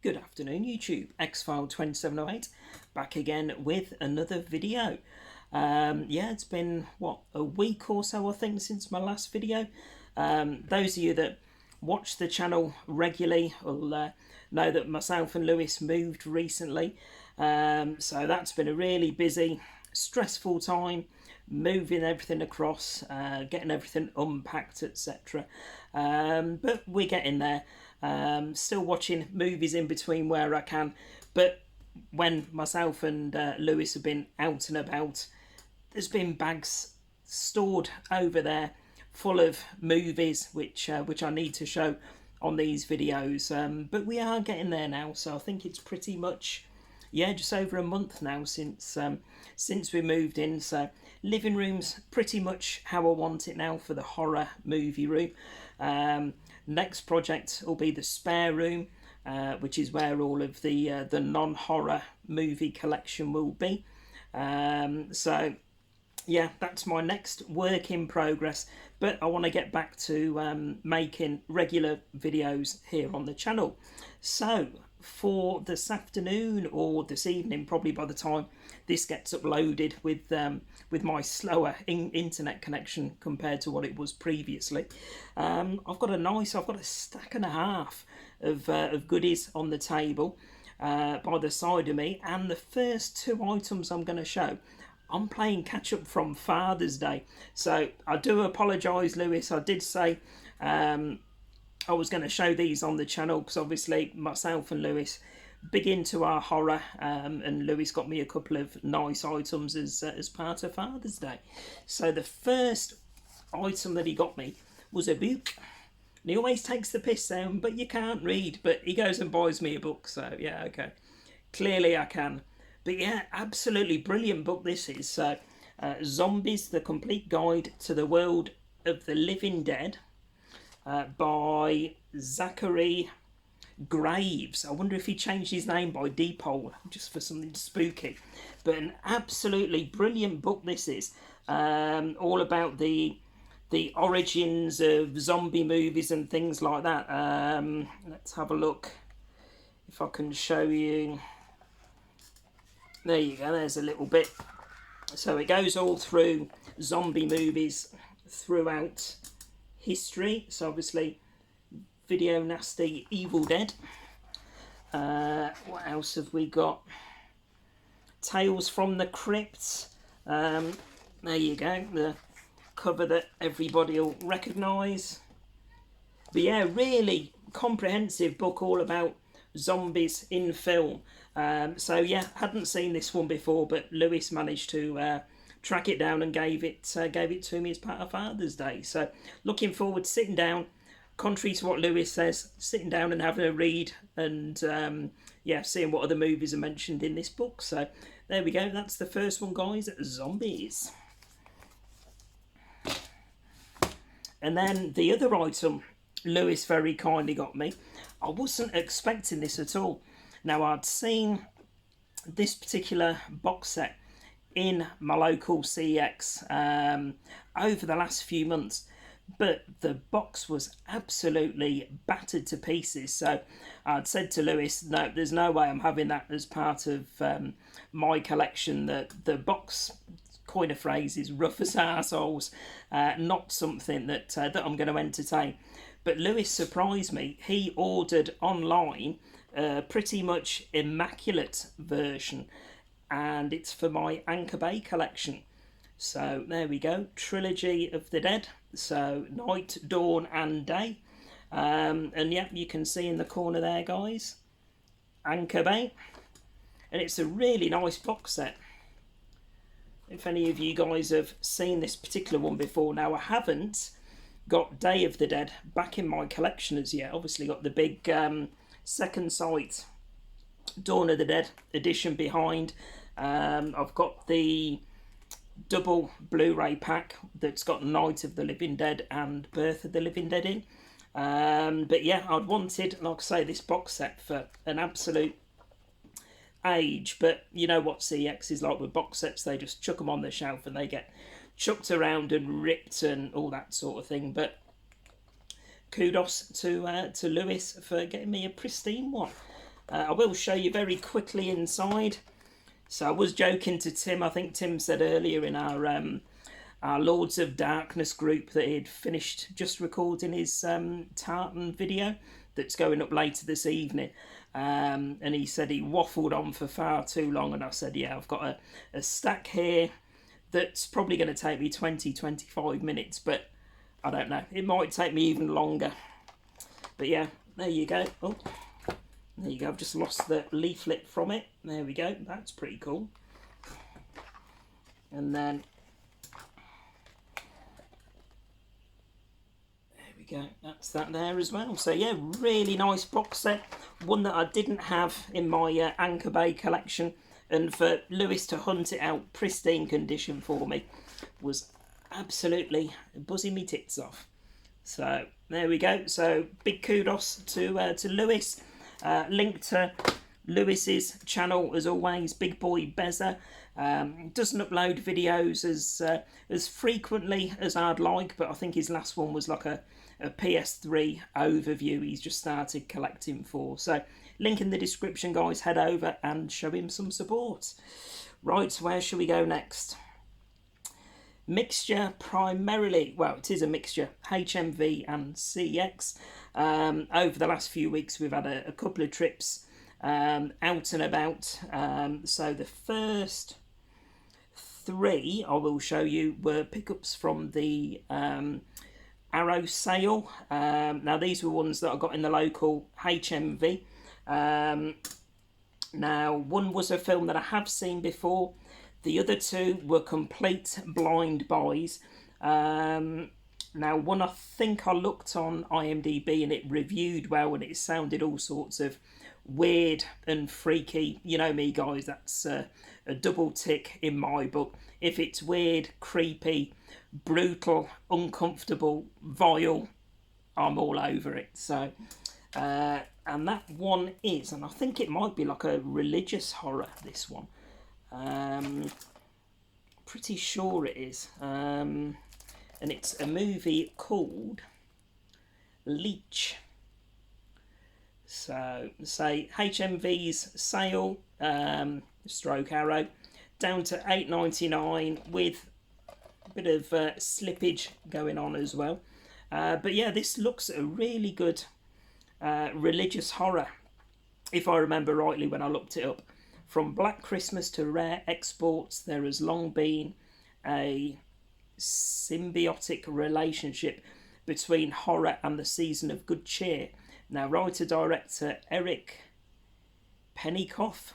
Good afternoon YouTube, X-File 2708 back again with another video. Yeah, it's been what, a week or so I think since my last video. Those of you that watch the channel regularly will know that myself and Lewis moved recently, so that's been a really busy, stressful time, moving everything across, getting everything unpacked, etc. But we're getting there. Still watching movies in between where I can, but when myself and Lewis have been out and about, there's been bags stored over there full of movies which I need to show on these videos, but we are getting there now. So I think it's pretty much, yeah, just over a month now since we moved in. So living room's pretty much how I want it now for the horror movie room. Next project will be the spare room, which is where all of the non-horror movie collection will be. So yeah, that's my next work in progress, but I want to get back to making regular videos here on the channel. So for this afternoon or this evening, probably by the time this gets uploaded with my slower internet connection compared to what it was previously, I've got a stack and a half of goodies on the table by the side of me, and the first two items I'm going to show, I'm playing catch up from Father's Day. So I do apologise, Lewis. I did say I was going to show these on the channel because obviously myself and Lewis big into our horror, and Lewis got me a couple of nice items as part of Father's Day. So the first item that he got me was a book. And he always takes the piss down, but you can't read. But he goes and buys me a book, so yeah, okay. Clearly I can. But yeah, absolutely brilliant book this is. So, Zombies, The Complete Guide to the World of the Living Dead, by Zachary Graves. I wonder if he changed his name by Deepole just for something spooky. But an absolutely brilliant book this is. All about the origins of zombie movies and things like that. Let's have a look if I can show you. There you go, there's a little bit. So it goes all through zombie movies throughout history. So obviously Video Nasty, Evil Dead. What else have we got? Tales from the Crypt. There you go, the cover that everybody will recognise. But yeah, really comprehensive book all about zombies in film. So yeah, hadn't seen this one before, but Lewis managed to track it down and gave it to me as part of Father's Day. So looking forward to sitting down, contrary to what Lewis says, sitting down and having a read and yeah, seeing what other movies are mentioned in this book. So there we go, that's the first one, guys, Zombies. And then the other item Lewis very kindly got me, I wasn't expecting this at all. Now, I'd seen this particular box set in my local CX over the last few months, but the box was absolutely battered to pieces. So I'd said to Lewis, no, there's no way I'm having that as part of my collection. The box, coin a phrase, is rough as arseholes, not something that I'm going to entertain. But Lewis surprised me. He ordered online a pretty much immaculate version, and it's for my Anchor Bay collection. So there we go, Trilogy of the Dead. So Night, Dawn and Day. And yeah, you can see in the corner there, guys, Anchor Bay. And it's a really nice box set. If any of you guys have seen this particular one before. Now, I haven't got Day of the Dead back in my collection as yet. Obviously got the big second sight Dawn of the Dead edition behind. I've got the double Blu-ray pack that's got Night of the Living Dead and Birth of the Living Dead in. But yeah, I'd wanted, like I say, this box set for an absolute age. But you know what CX is like with box sets, they just chuck them on the shelf and they get chucked around and ripped and all that sort of thing. But kudos to Lewis for getting me a pristine one. I will show you very quickly inside. So I was joking to Tim. I think Tim said earlier in our Lords of Darkness group that he'd finished just recording his tartan video that's going up later this evening. And he said he waffled on for far too long, and I said, yeah, I've got a stack here that's probably going to take me 20-25 minutes, but I don't know, it might take me even longer. But yeah, there you go. Oh, there you go. I've just lost the leaflet from it. There we go. That's pretty cool. And then there we go. That's that there as well. So yeah, really nice box set. One that I didn't have in my Anchor Bay collection, and for Lewis to hunt it out pristine condition for me was absolutely buzzing me tits off. So there we go. So big kudos to Lewis. Link to Lewis's channel as always, Big Boy Bezza. Doesn't upload videos as frequently as I'd like, but I think his last one was like a PS3 overview he's just started collecting for. So link in the description, guys. Head over and show him some support. Right, where shall we go next? Mixture primarily, well, it is a mixture, HMV and CX. Over the last few weeks we've had a couple of trips out and about. So the first three I will show you were pickups from the Arrow sale. Now these were ones that I got in the local HMV. Now one was a film that I have seen before. The other two were complete blind buys. Now one I think I looked on IMDb and it reviewed well, and it sounded all sorts of weird and freaky. You know me, guys, that's a double tick in my book. If it's weird, creepy, brutal, uncomfortable, vile, I'm all over it. So and that one is, and I think it might be like a religious horror, this one. Pretty sure it is. And it's a movie called Leech. So say HMV's sale, stroke Arrow, down to $8.99 with a bit of slippage going on as well. But yeah, this looks a really good religious horror, if I remember rightly when I looked it up. From Black Christmas to rare exports, there has long been a symbiotic relationship between horror and the season of good cheer. Now, writer-director Eric Pennycoff,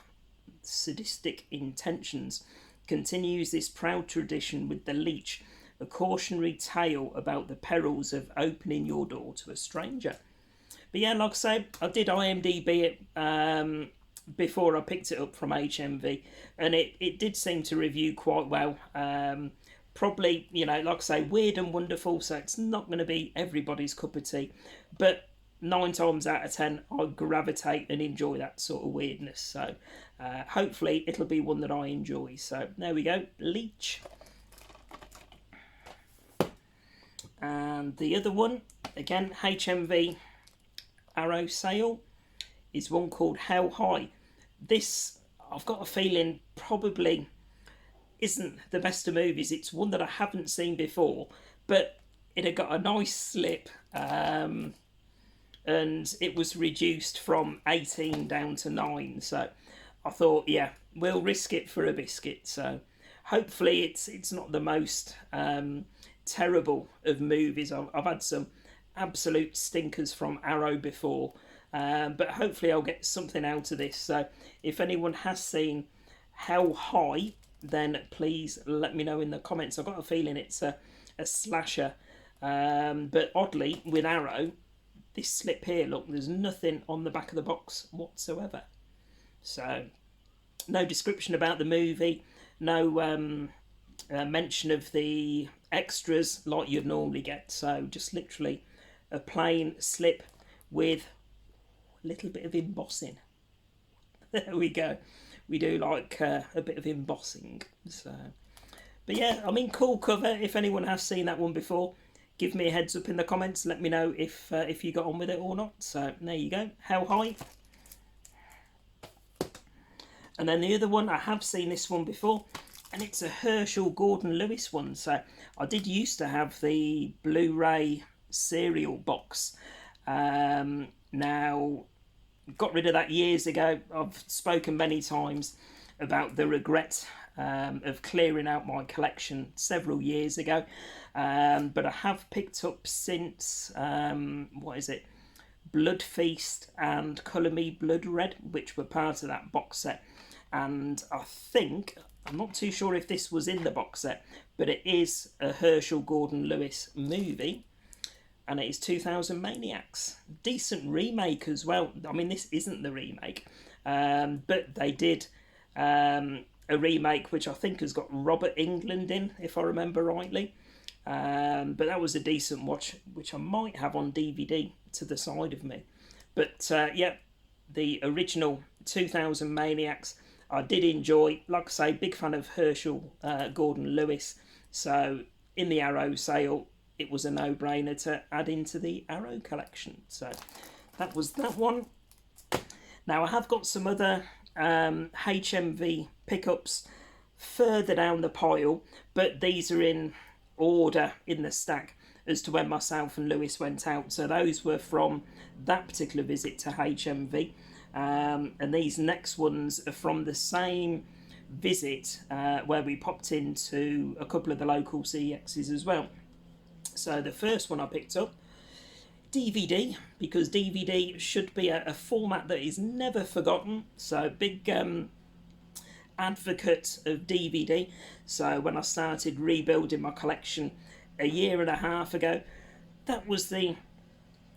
Sadistic Intentions, continues this proud tradition with The Leech, a cautionary tale about the perils of opening your door to a stranger. But yeah, like I say, I did IMDb it before I picked it up from HMV, and it did seem to review quite well. Probably, you know, like I say, weird and wonderful, so it's not going to be everybody's cup of tea, but 9 times out of 10 I gravitate and enjoy that sort of weirdness. So hopefully it'll be one that I enjoy. So there we go, Leech. And the other one, again, HMV Arrow sale, is one called How High. This, I've got a feeling, probably isn't the best of movies. It's one that I haven't seen before, but it had got a nice slip, and it was reduced from 18 down to 9. So I thought, yeah, we'll risk it for a biscuit. So hopefully it's not the most terrible of movies. I've had some absolute stinkers from Arrow before. But hopefully I'll get something out of this. So if anyone has seen How High, then please let me know in the comments. I've got a feeling it's a slasher. But oddly, with Arrow, this slip here, look, there's nothing on the back of the box whatsoever. So no description about the movie, no mention of the extras like you'd normally get. So just literally a plain slip with little bit of embossing. There we go. We do like a bit of embossing. So, but yeah, I mean, cool cover. If anyone has seen that one before, give me a heads up in the comments. Let me know if you got on with it or not. So there you go. How High. And then the other one, I have seen this one before, and it's a Herschel Gordon Lewis one. So I did used to have the Blu-ray serial box. Now, got rid of that years ago. I've spoken many times about the regret of clearing out my collection several years ago. But I have picked up since, what is it? Blood Feast and Colour Me Blood Red, which were part of that box set. And I think, I'm not too sure if this was in the box set, but it is a Herschel Gordon Lewis movie, and it is 2000 Maniacs. Decent remake as well. I mean, this isn't the remake, but they did a remake which I think has got Robert Englund in, if I remember rightly. But that was a decent watch, which I might have on DVD to the side of me. But yeah, the original 2000 Maniacs I did enjoy. Like I say, big fan of Herschel Gordon Lewis. So in the Arrow sale, it was a no-brainer to add into the Arrow collection. So that was that one. Now I have got some other HMV pickups further down the pile, but these are in order in the stack as to when myself and Lewis went out. So those were from that particular visit to HMV. And these next ones are from the same visit where we popped into a couple of the local CXs as well. So the first one I picked up, DVD, because DVD should be a format that is never forgotten. So big advocate of DVD. So when I started rebuilding my collection a year and a half ago, that was the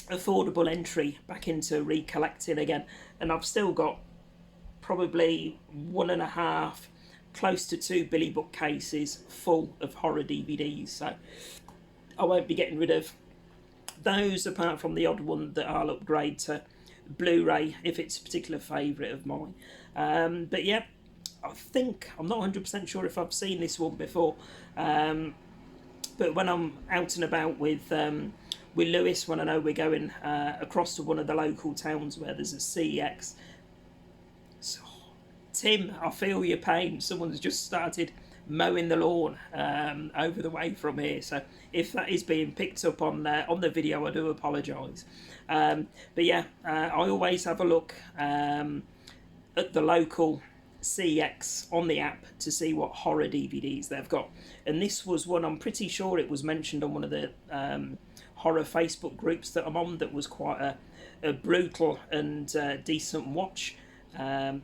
affordable entry back into recollecting again. And I've still got probably 1.5, close to 2 Billy bookcases full of horror DVDs. So I won't be getting rid of those, apart from the odd one that I'll upgrade to Blu-ray if it's a particular favourite of mine. But yeah, I think, I'm not 100% sure if I've seen this one before, but when I'm out and about with Lewis, when I know we're going across to one of the local towns where there's a CEX. So, Tim, I feel your pain. Someone's just started mowing the lawn over the way from here. So if that is being picked up on the video, I do apologise. But yeah, I always have a look at the local CX on the app to see what horror DVDs they've got. And this was one, I'm pretty sure it was mentioned on one of the horror Facebook groups that I'm on, that was quite a brutal and decent watch.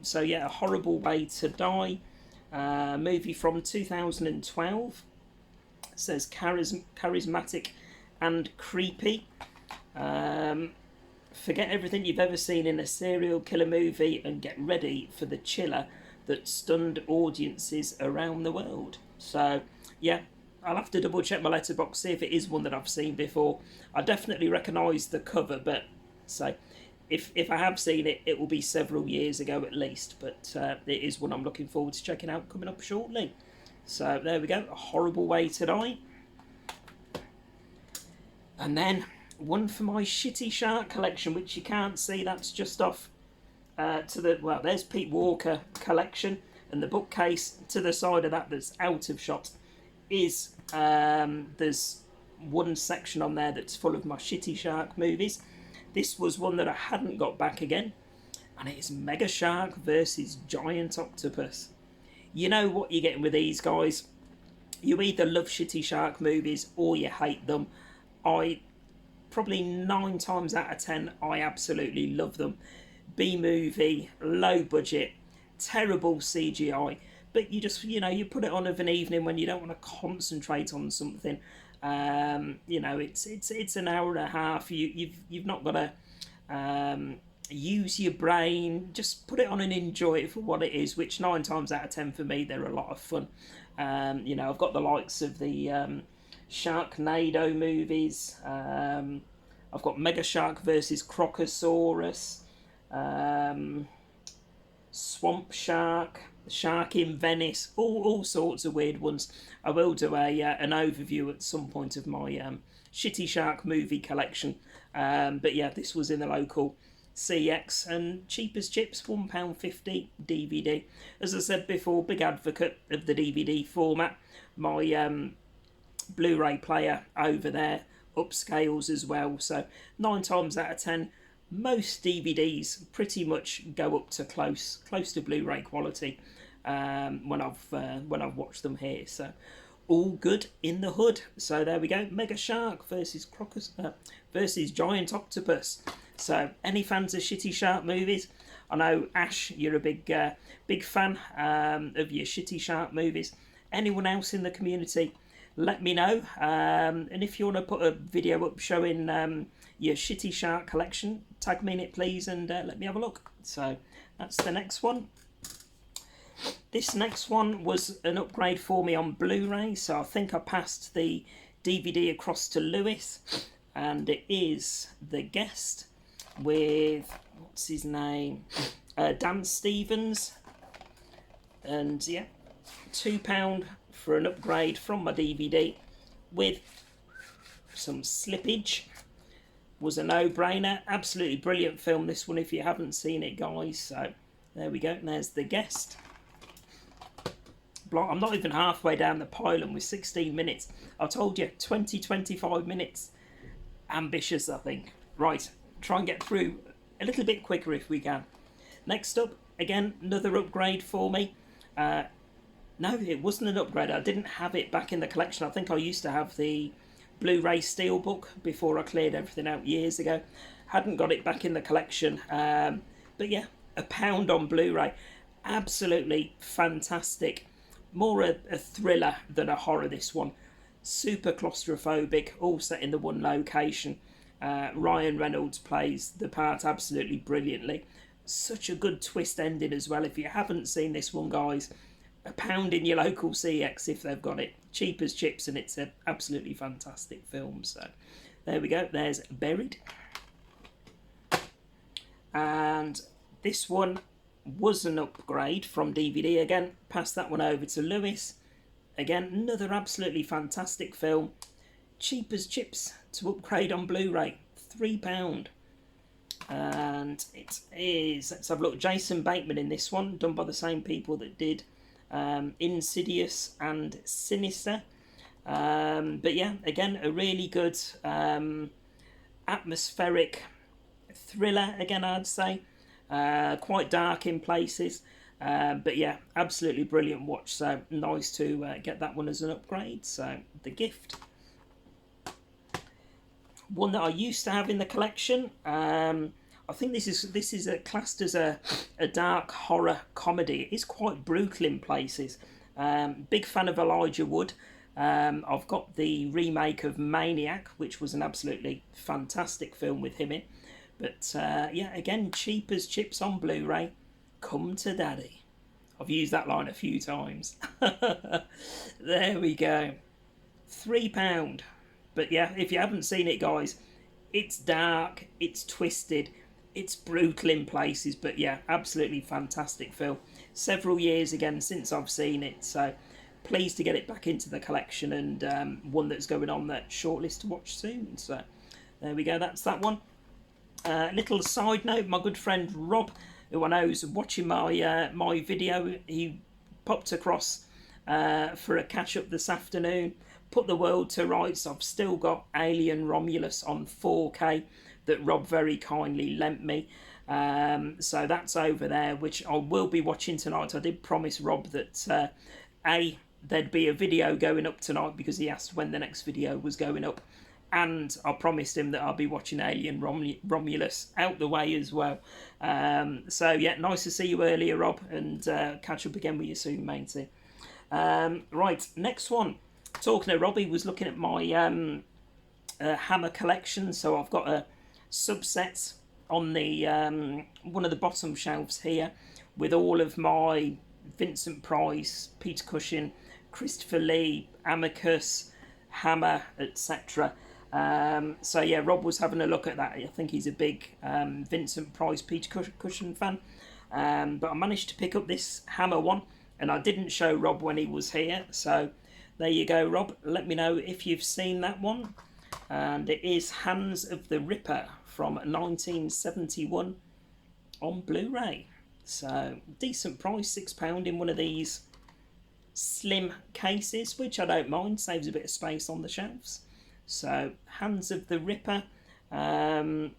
So yeah, A Horrible Way to Die, movie from 2012. It says charismatic and creepy. Forget everything you've ever seen in a serial killer movie and get ready for the chiller that stunned audiences around the world. So yeah, I'll have to double check my letterbox, see if it is one that I've seen before. I definitely recognise the cover, but so if I have seen it, it will be several years ago at least. But it is one I'm looking forward to checking out coming up shortly. So there we go, A Horrible Way to Die. And then one for my Shitty Shark collection, which you can't see, that's just off to the, well, there's Pete Walker collection, and the bookcase to the side of that that's out of shot is, there's one section on there that's full of my Shitty Shark movies. This was one that I hadn't got back again, and it is Mega Shark versus Giant Octopus. You know what you're getting with these guys. You either love Shitty Shark movies or you hate them. I probably 9 times out of 10, I absolutely love them. B-movie, low budget, terrible CGI, but you just, you know, you put it on of an evening when you don't want to concentrate on something. You know, it's an hour and a half. You've not got to use your brain. Just put it on and enjoy it for what it is. Which 9 times out of 10 for me, they're a lot of fun. You know, I've got the likes of the Sharknado movies. I've got Mega Shark versus Crocosaurus, Swamp Shark, Shark in Venice, all sorts of weird ones. I will do an overview at some point of my Shitty Shark movie collection. But yeah, this was in the local CX, and cheap as chips, £1.50 DVD. As I said before, big advocate of the DVD format. My Blu-ray player over there upscales as well, so 9 times out of 10 most DVDs pretty much go up to close to Blu-ray quality when I've watched them here. So all good in the hood. So there we go. Mega Shark versus Giant Octopus. So any fans of shitty shark movies? I know Ash, you're a big fan of your shitty shark movies. Anyone else in the community? Let me know. And if you want to put a video up showing your shitty shark collection, tag me in it please, and let me have a look. So that's the next one. This next one was an upgrade for me on Blu-ray, so I think I passed the DVD across to Lewis, and it is The Guest with, what's his name, Dan Stevens, and yeah, £2 for an upgrade from my DVD with some slippage. Was a no-brainer. Absolutely brilliant film, this one, if you haven't seen it, guys. So there we go, and there's The Guest. I'm not even halfway down the pylon with 16 minutes. I told you, 20-25 minutes. Ambitious, I think. Right, try and get through a little bit quicker if we can. Next up, again, another upgrade for me. No, it wasn't an upgrade. I didn't have it back in the collection. I think I used to have the Blu-ray Steelbook before I cleared everything out years ago. Hadn't got it back in the collection. But yeah, £1 on Blu-ray. Absolutely fantastic. More a thriller than a horror, this one. Super claustrophobic, all set in the one location. Ryan Reynolds plays the part absolutely brilliantly. Such a good twist ending as well. If you haven't seen this one, guys, £1 in your local CX if they've got it. Cheap as chips, and it's an absolutely fantastic film. So there we go. There's Buried. And this one was an upgrade from DVD again. Passed that one over to Lewis. Again, another absolutely fantastic film. Cheap as chips to upgrade on Blu-ray. £3. And it is, let's have a look, Jason Bateman in this one, done by the same people that did Insidious and Sinister. But yeah, again, a really good atmospheric thriller, again, I'd say. Quite dark in places, but yeah, absolutely brilliant watch. So nice to get that one as an upgrade. So The Gift, one that I used to have in the collection. I think this is classed as a dark horror comedy. It's quite brutal in places. Big fan of Elijah Wood. I've got the remake of Maniac, which was an absolutely fantastic film with him in. But yeah, again, cheap as chips on Blu-ray. Come to Daddy. I've used that line a few times. There we go. £3. But yeah, if you haven't seen it, guys, it's dark, it's twisted, it's brutal in places. But yeah, absolutely fantastic film. Several years again since I've seen it. So pleased to get it back into the collection, and one that's going on that shortlist to watch soon. So there we go, that's that one. Little side note, my good friend Rob, who I know is watching my my video, he popped across for a catch up this afternoon, put the world to rights. I've still got Alien Romulus on 4K that Rob very kindly lent me, so that's over there, which I will be watching tonight. I did promise Rob that there'd be a video going up tonight, because he asked when the next video was going up. And I promised him that I'll be watching Alien Romulus out the way as well. So yeah, nice to see you earlier, Rob, and catch up again with you soon, matey. Right, next one. Talking to Robbie, was looking at my Hammer collection. So I've got a subset on the one of the bottom shelves here with all of my Vincent Price, Peter Cushing, Christopher Lee, Amicus, Hammer, etc. So yeah, Rob was having a look at that. I think he's a big Vincent Price, Peter Cushing fan. But I managed to pick up this Hammer one, and I didn't show Rob when he was here. So there you go, Rob. Let me know if you've seen that one. And it is Hands of the Ripper from 1971. on Blu-ray. So decent price, £6 in one of these slim cases, which I don't mind, saves a bit of space on the shelves. So Hands of the Ripper, and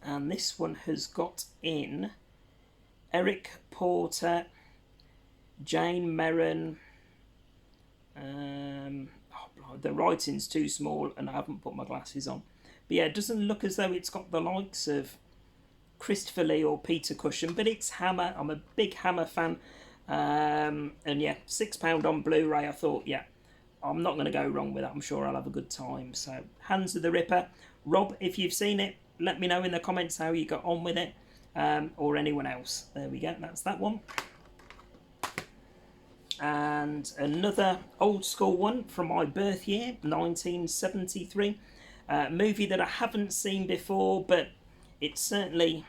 this one has got in Eric Porter, Jane Merrin. The writing's too small and I haven't put my glasses on, but yeah, it doesn't look as though it's got the likes of Christopher Lee or Peter Cushing, but it's Hammer. I'm a big Hammer fan, and yeah, £6 on Blu-ray. I thought, yeah, I'm not going to go wrong with that. I'm sure I'll have a good time. So Hands of the Ripper. Rob, if you've seen it, let me know in the comments how you got on with it, or anyone else. There we go, that's that one. And another old school one from my birth year, 1973. Movie that I haven't seen before, but it certainly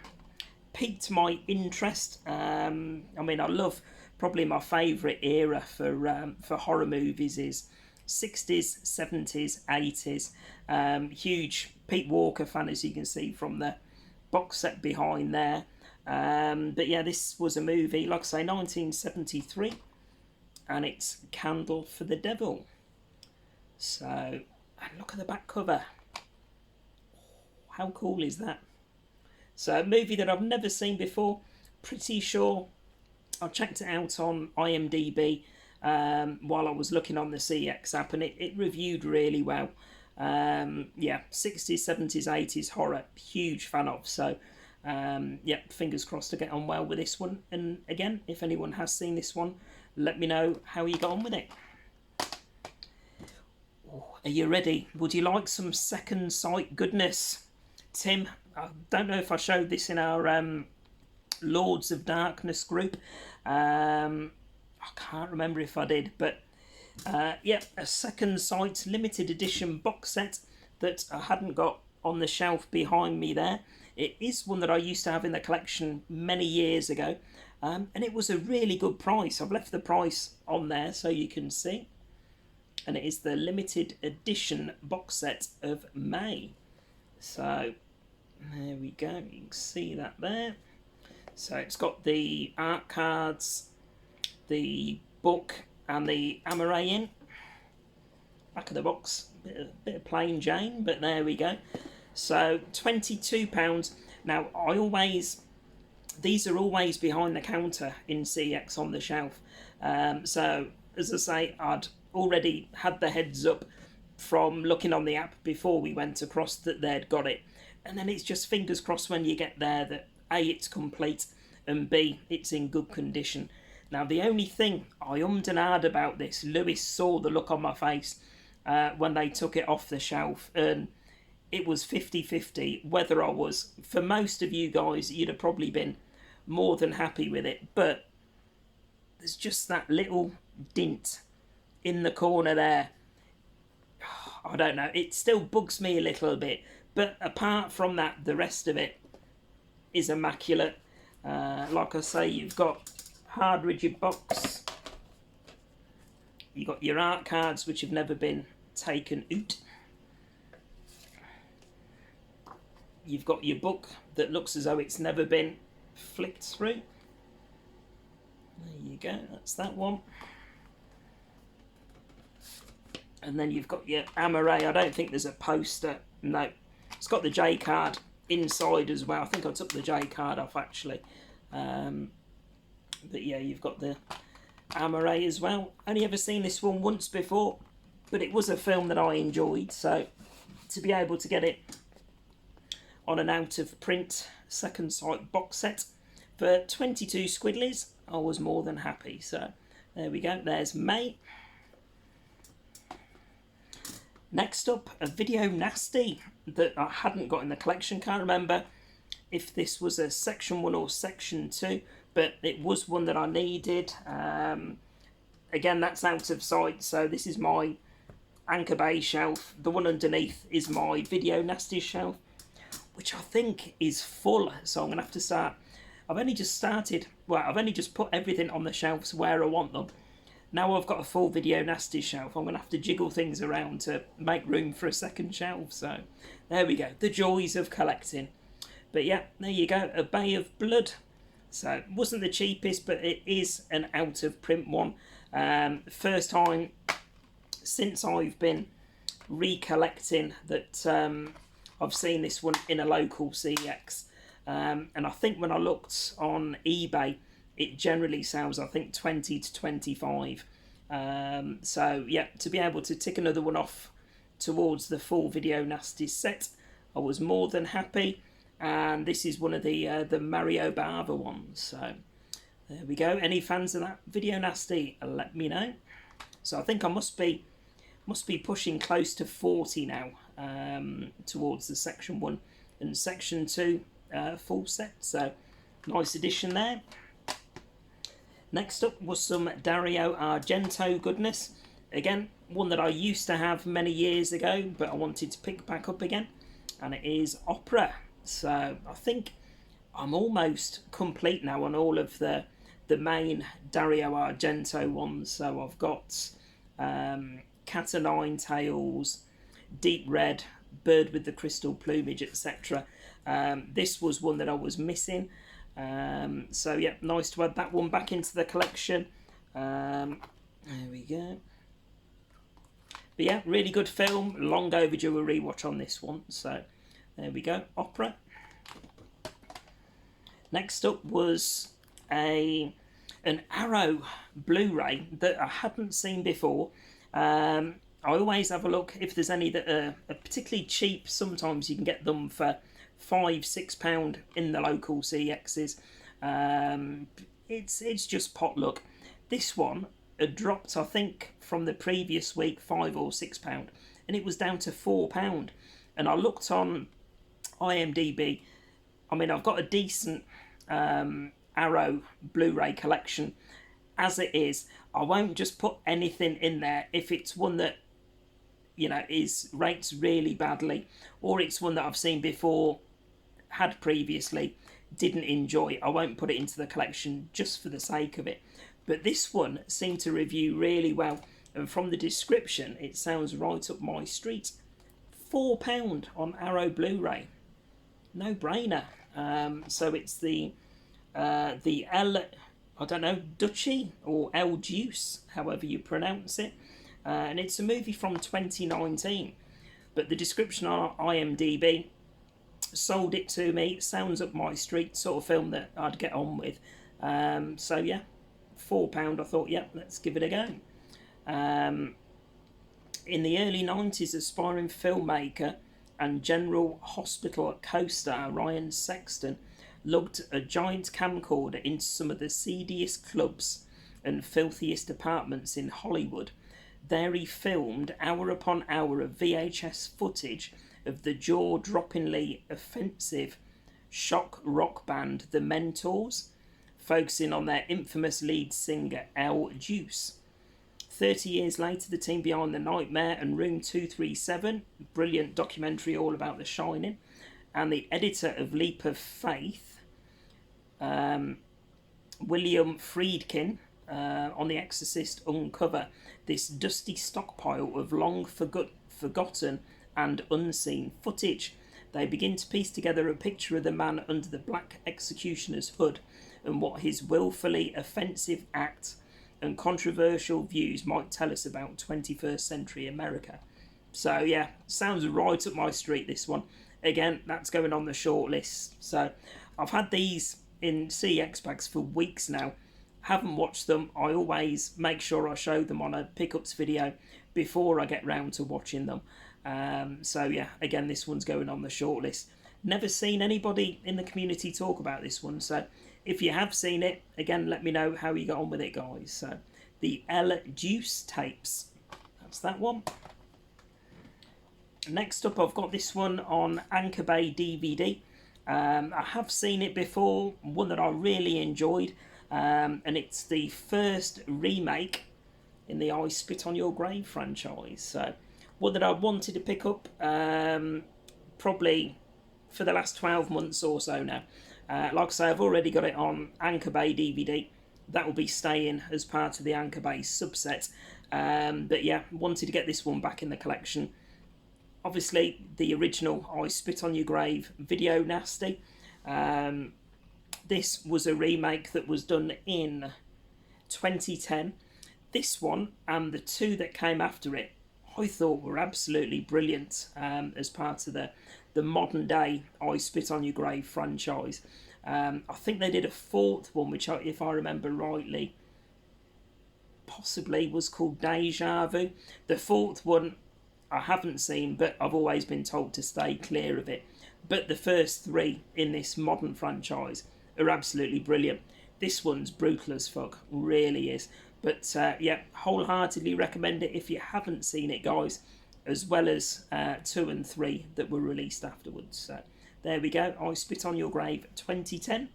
piqued my interest. I mean, I love, probably my favourite era for horror movies is 60s, 70s, 80s. Huge Pete Walker fan, as you can see from the box set behind there. But yeah, this was a movie, like I say, 1973. And it's Candle for the Devil. So, and look at the back cover. How cool is that? So, a movie that I've never seen before. Pretty sure I checked it out on IMDb while I was looking on the CX app, and it reviewed really well. Yeah, 60s, 70s, 80s horror, huge fan of. So, yeah, fingers crossed to get on well with this one. And again, if anyone has seen this one, let me know how you got on with it. Are you ready? Would you like some Second Sight goodness? Tim, I don't know if I showed this in our Lords of Darkness group. I can't remember if I did, but yeah, a Second Sight limited edition box set that I hadn't got on the shelf behind me there. It is one that I used to have in the collection many years ago. And it was a really good price. I've left the price on there so you can see. And it is the limited edition box set of May. So there we go. You can see that there. So it's got the art cards, the book, and the Amaray in. Back of the box, bit of plain Jane, but there we go. So £22. Now these are always behind the counter in CX on the shelf. So, as I say, I'd already had the heads up from looking on the app before we went across that they'd got it. And then it's just fingers crossed when you get there that A, it's complete, and B, it's in good condition. Now, the only thing I ummed and ahed about this, Lewis saw the look on my face when they took it off the shelf, and it was 50-50 whether I was, for most of you guys, you'd have probably been more than happy with it, but there's just that little dint in the corner there. I don't know, it still bugs me a little bit, but apart from that, the rest of it is immaculate. Like I say, you've got hard rigid box, you've got your art cards which have never been taken out, you've got your book that looks as though it's never been flicked through. There you go, that's that one. And then you've got your Amaray. I don't think there's a poster. No, it's got the J card inside as well. I think I took the J card off actually. But yeah, you've got the Amaray as well. Only ever seen this one once before, but it was a film that I enjoyed. So to be able to get it on an out of print Second Sight box set for 22 squidlies, I was more than happy. So there we go, there's May. Next up, a Video Nasty that I hadn't got in the collection. Can't remember if this was a section 1 or section 2, but it was one that I needed. Again, that's out of sight, so this is my Anchor Bay shelf. The one underneath is my Video Nasty shelf, which I think is full, so I'm going to have to start. I've only just started, well, I've only just put everything on the shelves where I want them. Now I've got a full Video Nasty shelf, I'm going to have to jiggle things around to make room for a second shelf. So there we go, the joys of collecting. But yeah, there you go, A Bay of Blood. So it wasn't the cheapest, but it is an out of print one. First time since I've been recollecting that I've seen this one in a local CX. And I think when I looked on eBay, it generally sells, I think, 20 to 25. So yeah, to be able to tick another one off towards the full Video Nasty set, I was more than happy. And this is one of the Mario Bava ones. So there we go. Any fans of that Video Nasty, let me know. So I think I must be pushing close to 40 now, towards the section 1 and section 2 full set. So nice addition there. Next up was some Dario Argento goodness. Again, one that I used to have many years ago, but I wanted to pick back up again. And it is Opera. So I think I'm almost complete now on all of the main Dario Argento ones. So I've got Cat o' Nine Tails, Deep Red, Bird with the Crystal Plumage, etc. This was one that I was missing. So yeah, nice to add that one back into the collection. There we go. But yeah, really good film. Long overdue a rewatch on this one. So there we go, Opera. Next up was an Arrow Blu-ray that I hadn't seen before. I always have a look if there's any that are particularly cheap. Sometimes you can get them for £5-6 in the local CXs. It's just potluck. This one had dropped, I think, from the previous week, £5 or £6, and it was down to £4. And I looked on IMDb. I mean, I've got a decent Arrow Blu-ray collection as it is. I won't just put anything in there if it's one that, you know, rates really badly, or it's one that I've seen before, had previously, didn't enjoy. I won't put it into the collection just for the sake of it. But this one seemed to review really well, and from the description it sounds right up my street. £4 on Arrow Blu-ray, no brainer. So it's the I don't know, Duchy or El Deuce, however you pronounce it. And it's a movie from 2019. But the description on IMDb sold it to me. Sounds up my street, sort of film that I'd get on with. So yeah, £4. I thought, yeah, let's give it a go. In the early 90s, aspiring filmmaker and General Hospital co-star Ryan Sexton lugged a giant camcorder into some of the seediest clubs and filthiest apartments in Hollywood. There he filmed hour upon hour of VHS footage of the jaw-droppingly offensive shock rock band The Mentors, focusing on their infamous lead singer El Deuce. 30 years later, the team behind The Nightmare and Room 237, brilliant documentary all about The Shining, and the editor of Leap of Faith, William Friedkin, on The Exorcist, uncover this dusty stockpile of long forgotten and unseen footage. They begin to piece together a picture of the man under the black executioner's hood and what his willfully offensive act and controversial views might tell us about 21st century America. So yeah, sounds right up my street, this one. Again, that's going on the short list. So I've had these in CX bags for weeks now. Haven't watched them. I always make sure I show them on a pickups video before I get round to watching them. So yeah, again, this one's going on the short list. Never seen anybody in the community talk about this one, so if you have seen it, again, let me know how you got on with it, guys. So the El Deuce tapes, that's that one. Next up, I've got this one on Anchor Bay DVD. I have seen it before, one that I really enjoyed, and it's the first remake in the I Spit on Your Grave franchise. So one that I wanted to pick up probably for the last 12 months or so now. Like I say, I've already got it on Anchor Bay DVD. That will be staying as part of the Anchor Bay subset. But yeah, wanted to get this one back in the collection. Obviously, the original I Spit on Your Grave Video Nasty. This was a remake that was done in 2010. This one and the two that came after it, I thought were absolutely brilliant as part of the modern day I Spit on Your Grave franchise. I think they did a fourth one, which, if I remember rightly, possibly was called Deja Vu. The fourth one I haven't seen, but I've always been told to stay clear of it. But the first three in this modern franchise are absolutely brilliant. This one's brutal as fuck, really is. But yeah, wholeheartedly recommend it if you haven't seen it, guys, as well as 2 and 3 that were released afterwards. So there we go, I Spit on Your Grave 2010.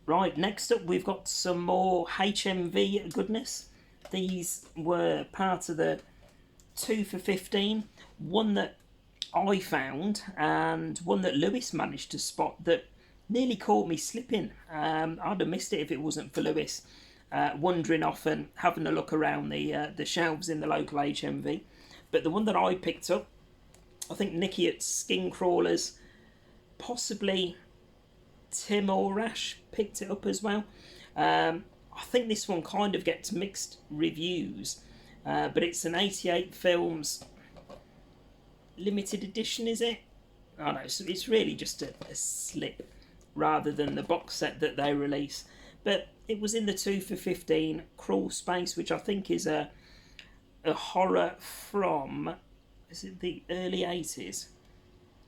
Right, next up we've got some more HMV goodness. These were part of the 2 for 15. One that I found and one that Lewis managed to spot that nearly caught me slipping. I'd have missed it if it wasn't for Lewis wandering off and having a look around the shelves in the local HMV. But the one that I picked up, I think Nikki at Skin Crawlers, possibly Tim or Rash picked it up as well. I think this one kind of gets mixed reviews, but it's an 88 Films limited edition, is it? I know, so it's really just a slip rather than the box set that they release. But it was in the 2 for 15 Crawl Space, which I think is a horror from, is it the early 80s?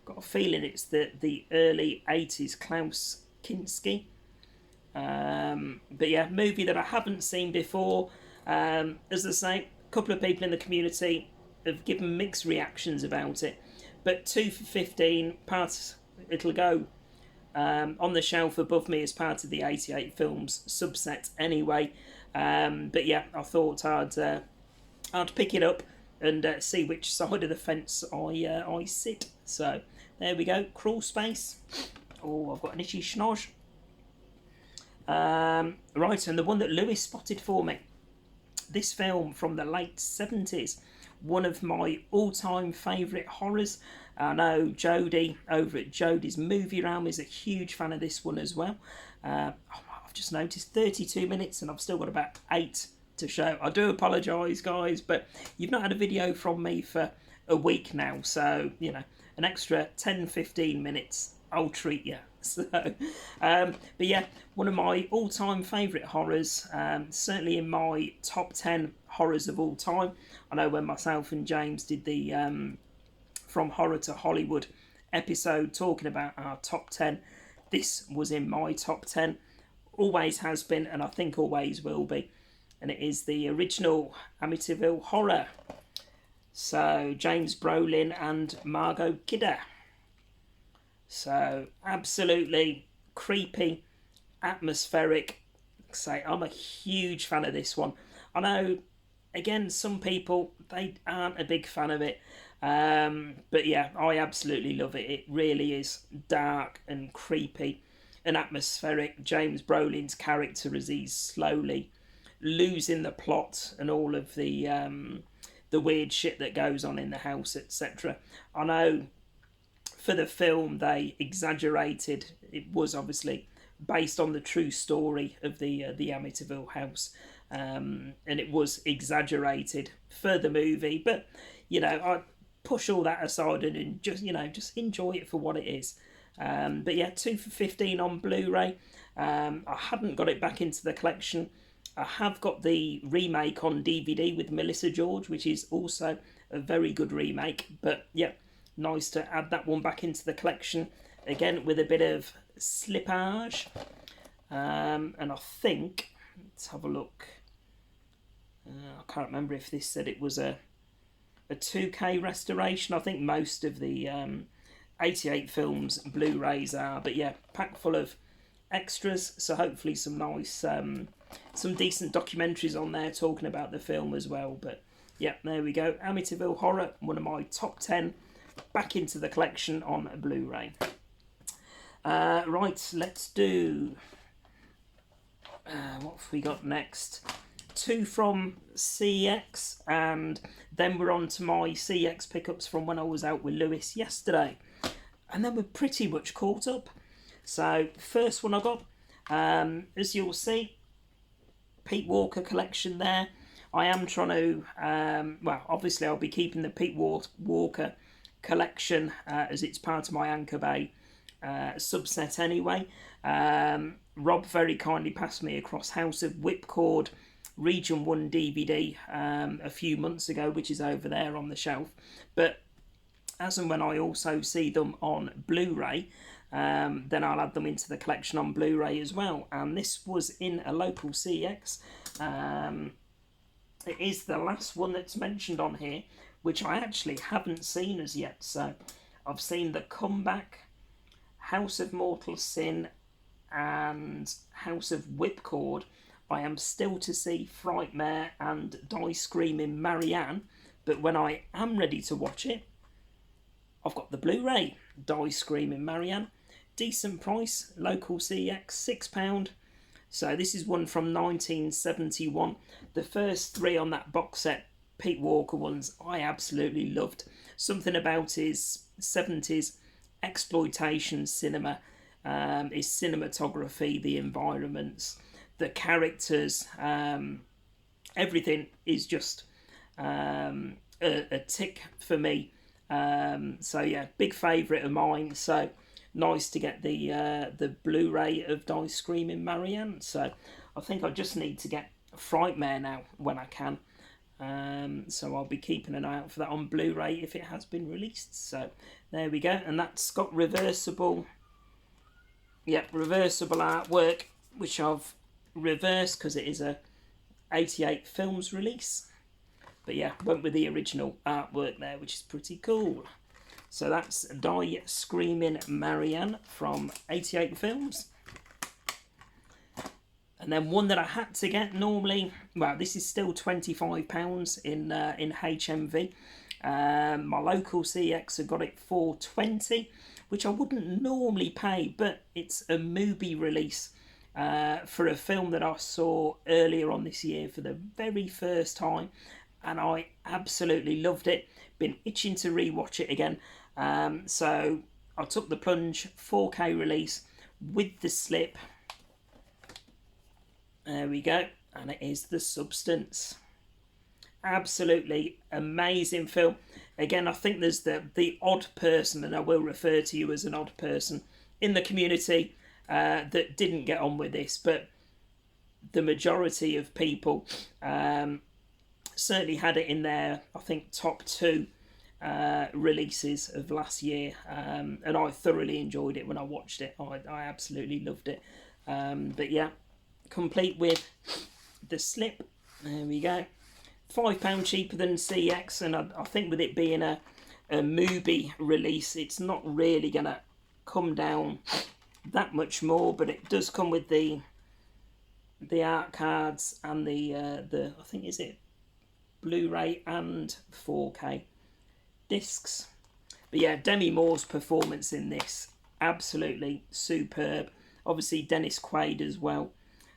Got a feeling it's the early 80s Klaus Kinski. But yeah, movie that I haven't seen before. As I say, a couple of people in the community have given mixed reactions about it. But 2 for 15, it'll go on the shelf above me as part of the 88 Films subset anyway. But yeah, I thought I'd pick it up and see which side of the fence I sit. So there we go, Crawl Space. Oh, I've got an itchy schnoz. Right, and the one that Lewis spotted for me. This film from the late 70s. One of my all-time favourite horrors. I know Jodie over at Jodie's Movie Realm is a huge fan of this one as well. I've just noticed 32 minutes and I've still got about 8 to show. I do apologise, guys, but you've not had a video from me for a week now, so, you know, an extra 10-15 minutes, I'll treat you. So, but yeah, one of my all-time favourite horrors, certainly in my top 10 horrors of all time. I know when myself and James did the From Horror to Hollywood episode talking about our top 10, this was in my top 10, always has been, and I think always will be, and it is the original Amityville Horror. So James Brolin and Margot Kidder. So absolutely creepy, atmospheric. Say, I'm a huge fan of this one. I know, again, some people, they aren't a big fan of it. But yeah, I absolutely love it. It really is dark and creepy and atmospheric. James Brolin's character, as he's slowly losing the plot and all of the weird shit that goes on in the house, etc. I know for the film they exaggerated. It was obviously based on the true story of the Amityville house, and it was exaggerated for the movie. But you know, I push all that aside and just enjoy it for what it is. But yeah, 2 for 15 on Blu-ray. I hadn't got it back into the collection. I have got the remake on DVD with Melissa George, which is also a very good remake. But yeah, nice to add that one back into the collection again with a bit of slippage. And I think, let's have a look. I can't remember if this said it was a 2K restoration. I think most of the 88 Films Blu-rays are, but yeah, packed full of extras. So hopefully some nice, some decent documentaries on there talking about the film as well. But yeah, there we go. Amityville Horror, one of my top 10, back into the collection on a Blu-ray. Right, let's do... what have we got next? 2 from CX, and then we're on to my CX pickups from when I was out with Lewis yesterday. and then we're pretty much caught up. So first one I got, as you'll see, Pete Walker collection there. I am trying to, well, obviously I'll be keeping the Pete Walker collection as it's part of my Anchor Bay subset anyway. Rob very kindly passed me across House of Whipcord Region 1 DVD a few months ago, which is over there on the shelf. But as and when I also see them on Blu-ray, then I'll add them into the collection on Blu-ray as well. And this was in a local CX. It is the last one that's mentioned on here, which I actually haven't seen as yet. So I've seen The Comeback, House of Mortal Sin, and House of Whipcord. I am still to see Frightmare and Die Screaming Marianne, but when I am ready to watch it, I've got the Blu-ray, Die Screaming Marianne. Decent price, local CX, £6. So this is one from 1971. The first three on that box set, Pete Walker ones, I absolutely loved. Something about his 70s exploitation cinema, his cinematography, the environments, the characters, everything is just a tick for me. So yeah, big favourite of mine. So nice to get the Blu-ray of Die Screaming Marianne. So I think I just need to get Frightmare now when I can. So I'll be keeping an eye out for that on Blu-ray if it has been released. So there we go, and that's got reversible artwork, which I've reversed because it is a 88 films release. But yeah, went with the original artwork there, which is pretty cool. So that's Die Screaming Marianne from 88 films. And then one that I had to get normally, well, this is still £25 in HMV. My local CX have got it for $20, which I wouldn't normally pay, but it's a movie release for a film that I saw earlier on this year for the very first time, and I absolutely loved it. Been itching to rewatch it again. So I took the plunge, 4K release with the slip. There we go, and it is The Substance. Absolutely amazing film. Again, I think there's the odd person, and I will refer to you as an odd person in the community that didn't get on with this, but the majority of people certainly had it in their, I think, top 2 releases of last year, and I thoroughly enjoyed it when I watched it. I absolutely loved it. But yeah, complete with the slip. There we go. £5 cheaper than CX, and I think with it being a movie release, it's not really going to come down that much more, but it does come with the art cards and the I think, is it Blu-ray and 4K discs. But yeah, Demi Moore's performance in this, absolutely superb. Obviously Dennis Quaid as well.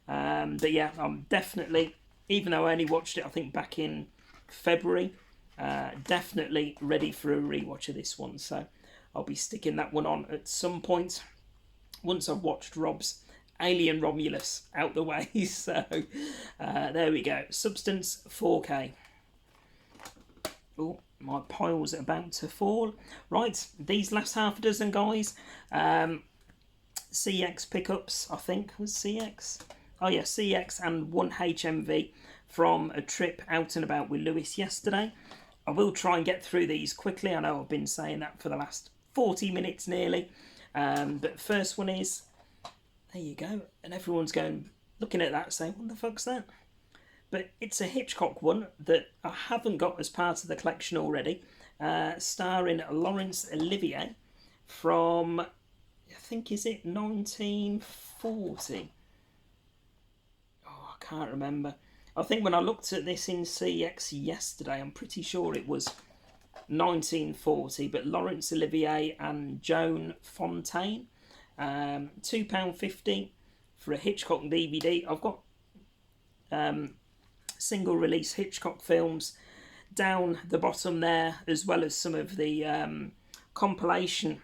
But yeah, I'm definitely, even though I only watched it I think back in February, definitely ready for a rewatch of this one. So I'll be sticking that one on at some point once I've watched Rob's Alien Romulus out the way. So there we go, Substance 4K. Oh, my pile's about to fall. Right, these last half a dozen guys, CX pickups, I think was CX. Oh yeah, CX and 1 HMV from a trip out and about with Lewis yesterday. I will try and get through these quickly. I know I've been saying that for the last 40 minutes nearly. But first one is, there you go. And everyone's going, looking at that saying, what the fuck's that? But it's a Hitchcock one that I haven't got as part of the collection already. Starring Laurence Olivier from, I think, is it 1940? I can't remember. I think when I looked at this in CX yesterday, I'm pretty sure it was 1940, but Laurence Olivier and Joan Fontaine, £2.50 for a Hitchcock DVD. I've got single release Hitchcock films down the bottom there, as well as some of the compilation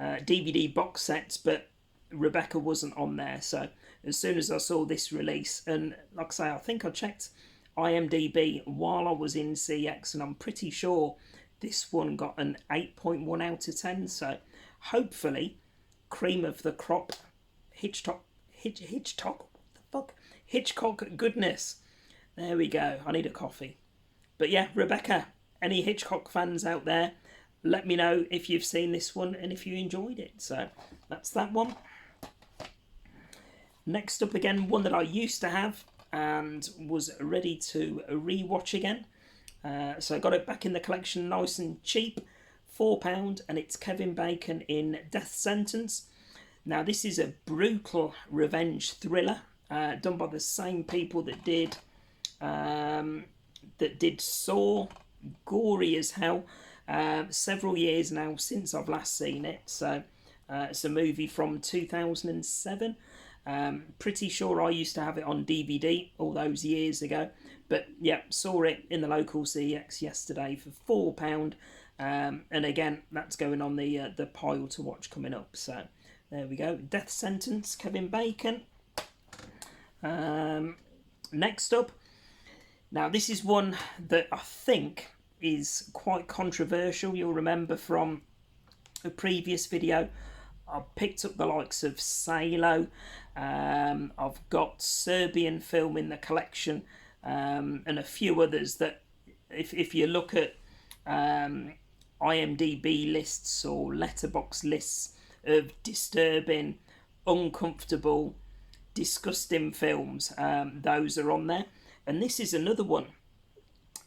DVD box sets, but Rebecca wasn't on there. So as soon as I saw this release, and like I say, I think I checked IMDb while I was in CX, and I'm pretty sure this one got an 8.1 out of 10. So hopefully, cream of the crop, Hitchcock, what the fuck? Hitchcock goodness. There we go. I need a coffee. But yeah, Rebecca, any Hitchcock fans out there, let me know if you've seen this one and if you enjoyed it. So that's that one. Next up, again, one that I used to have and was ready to rewatch again. So I got it back in the collection nice and cheap, £4, and it's Kevin Bacon in Death Sentence. Now this is a brutal revenge thriller done by the same people that did Saw, gory as hell. Several years now since I've last seen it. So it's a movie from 2007. Pretty sure I used to have it on DVD all those years ago. But yeah, saw it in the local CX yesterday for £4. And again, that's going on the pile to watch coming up. So there we go. Death Sentence, Kevin Bacon. Next up. Now this is one that I think is quite controversial. You'll remember from a previous video, I picked up the likes of Salo. I've got Serbian film in the collection, and a few others that, if you look at IMDb lists or letterbox lists of disturbing, uncomfortable, disgusting films, those are on there. And this is another one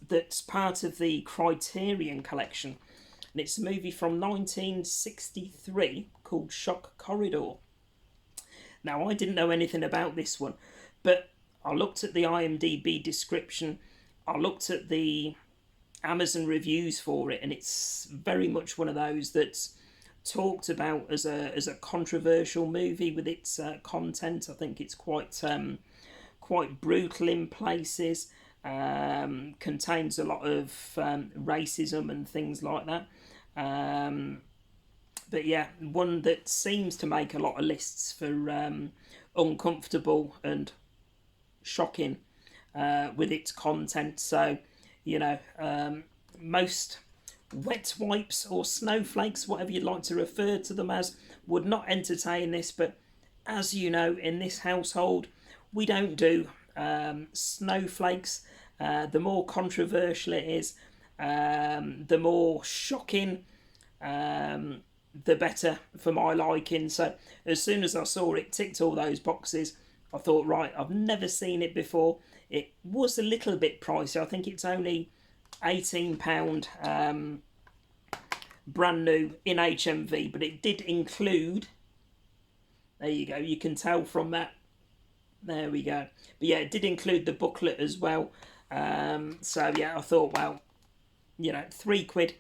that's part of the Criterion collection. And it's a movie from 1963 called Shock Corridor. Now, I didn't know anything about this one, but I looked at the IMDb description, I looked at the Amazon reviews for it, and it's very much one of those that's talked about as a controversial movie with its content. I think it's quite brutal in places, contains a lot of racism and things like that. But yeah, one that seems to make a lot of lists for uncomfortable and shocking with its content. So, you know, most wet wipes or snowflakes, whatever you'd like to refer to them as, would not entertain this. But as you know, in this household, we don't do snowflakes. The more controversial it is, the more shocking, the better for my liking. So as soon as I saw it ticked all those boxes, I thought, right, I've never seen it before. It was a little bit pricey. I think it's only £18 brand new in HMV, but it did include, there you go, you can tell from that, there we go, but yeah, it did include the booklet as well. So yeah, I thought, well, you know, £3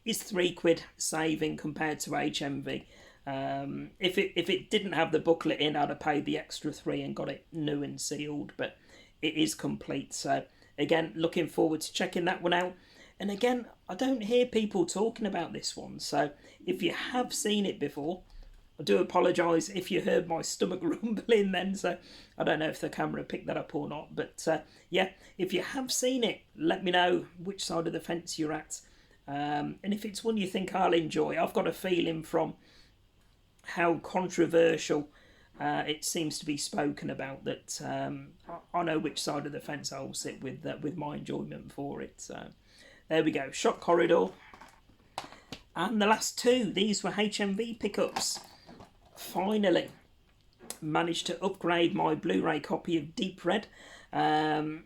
is £3 saving compared to HMV. If it didn't have the booklet in, I'd have paid the extra £3 and got it new and sealed, but it is complete. So again, looking forward to checking that one out. And again, I don't hear people talking about this one, so if you have seen it before, I do apologise if you heard my stomach rumbling then, so I don't know if the camera picked that up or not. But yeah, if you have seen it, let me know which side of the fence you're at. And if it's one you think I'll enjoy, I've got a feeling from how controversial it seems to be spoken about that I know which side of the fence I'll sit with my enjoyment for it. So there we go, Shock Corridor. And the last two, these were HMV pickups. Finally managed to upgrade my Blu-ray copy of Deep Red. The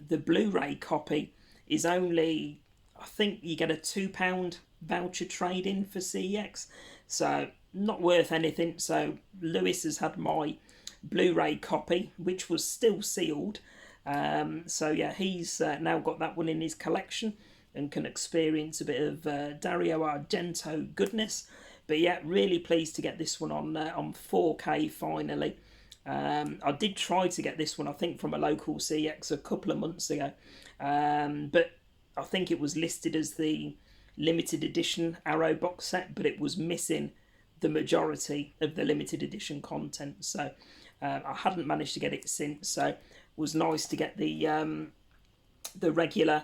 Blu-ray copy is only, I think you get a £2 voucher trade-in for CEX, so not worth anything. So Lewis has had my Blu-ray copy, which was still sealed. So yeah, he's now got that one in his collection and can experience a bit of Dario Argento goodness. But yeah, really pleased to get this one on 4K finally. I did try to get this one, I think, from a local CX a couple of months ago, but I think it was listed as the limited edition Arrow box set, but it was missing the majority of the limited edition content. So I hadn't managed to get it since. So it was nice to get the regular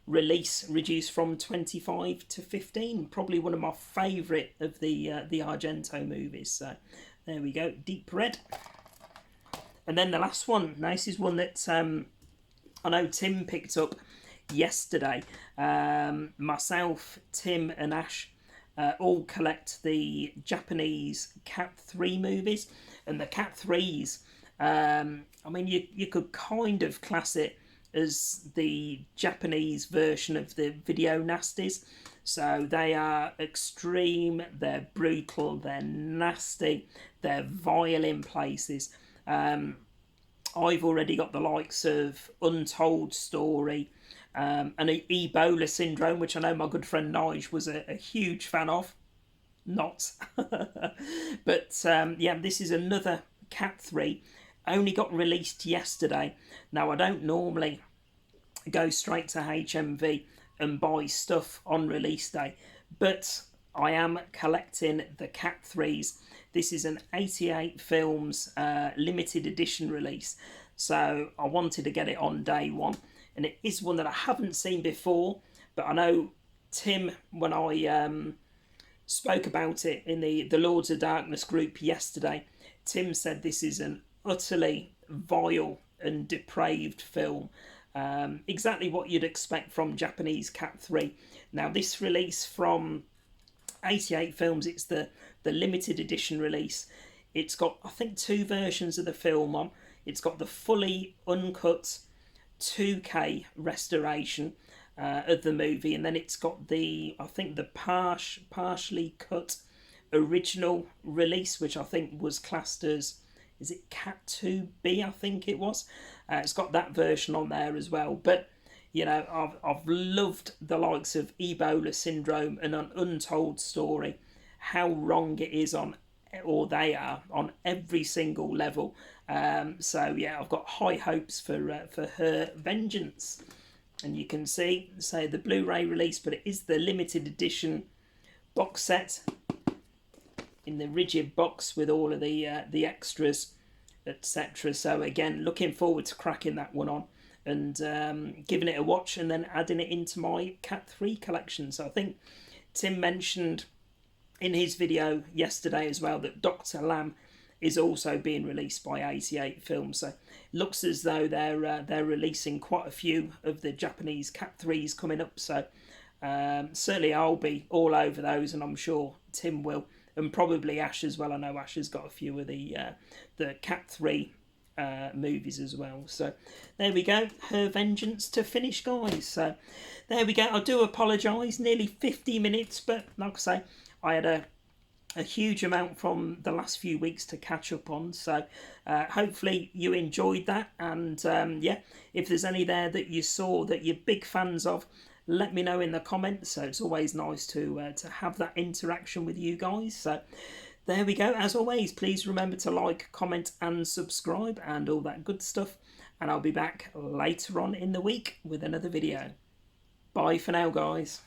release reduced from 25 to 15. Probably one of my favourite of the Argento movies. So there we go, Deep Red. And then the last one. Now this is one that I know Tim picked up yesterday. Myself, Tim and Ash all collect the Japanese Cat 3 movies. And the Cat 3s, I mean, you could kind of class it as the Japanese version of the video nasties. So they are extreme, they're brutal, they're nasty, they're vile in places. I've already got the likes of Untold Story and Ebola Syndrome, which I know my good friend Nige was a huge fan of. Not. But yeah, this is another Cat 3. Only got released yesterday. Now, I don't normally go straight to HMV and buy stuff on release day, but I am collecting the Cat 3s. This is an 88 films limited edition release, so I wanted to get it on day one. And it is one that I haven't seen before, but I know Tim, when I spoke about it in the Lords of Darkness group yesterday, Tim said this is an utterly vile and depraved film. Exactly what you'd expect from Japanese Cat 3. Now, this release from 88 films, it's the limited edition release. It's got, I think, 2 versions of the film on. It's got the fully uncut 2K restoration of the movie, and then it's got the, I think, the partially cut original release, which I think was classed as, is it Cat 2B, I think it was. It's got that version on there as well. But, you know, I've loved the likes of Ebola Syndrome and An Untold Story, how wrong it is on, or they are, on every single level. So, yeah, I've got high hopes for Her Vengeance. And you can see, say, the Blu-ray release, but it is the limited edition box set in the rigid box with all of the extras, etc. So again, looking forward to cracking that one on and giving it a watch and then adding it into my Cat 3 collection. So I think Tim mentioned in his video yesterday as well that Dr. Lamb is also being released by 88 Films. So it looks as though they're releasing quite a few of the Japanese Cat 3s coming up. So certainly I'll be all over those, and I'm sure Tim will, and probably Ash as well. I know Ash has got a few of the Cat 3 movies as well. So there we go, Her Vengeance to finish, guys. So there we go. I do apologise, nearly 50 minutes, but like I say, I had a huge amount from the last few weeks to catch up on. So hopefully you enjoyed that, and yeah, if there's any there that you saw that you're big fans of, let me know in the comments. So it's always nice to have that interaction with you guys. So there we go. As always, please remember to like, comment and subscribe and all that good stuff, and I'll be back later on in the week with another video. Bye for now, guys.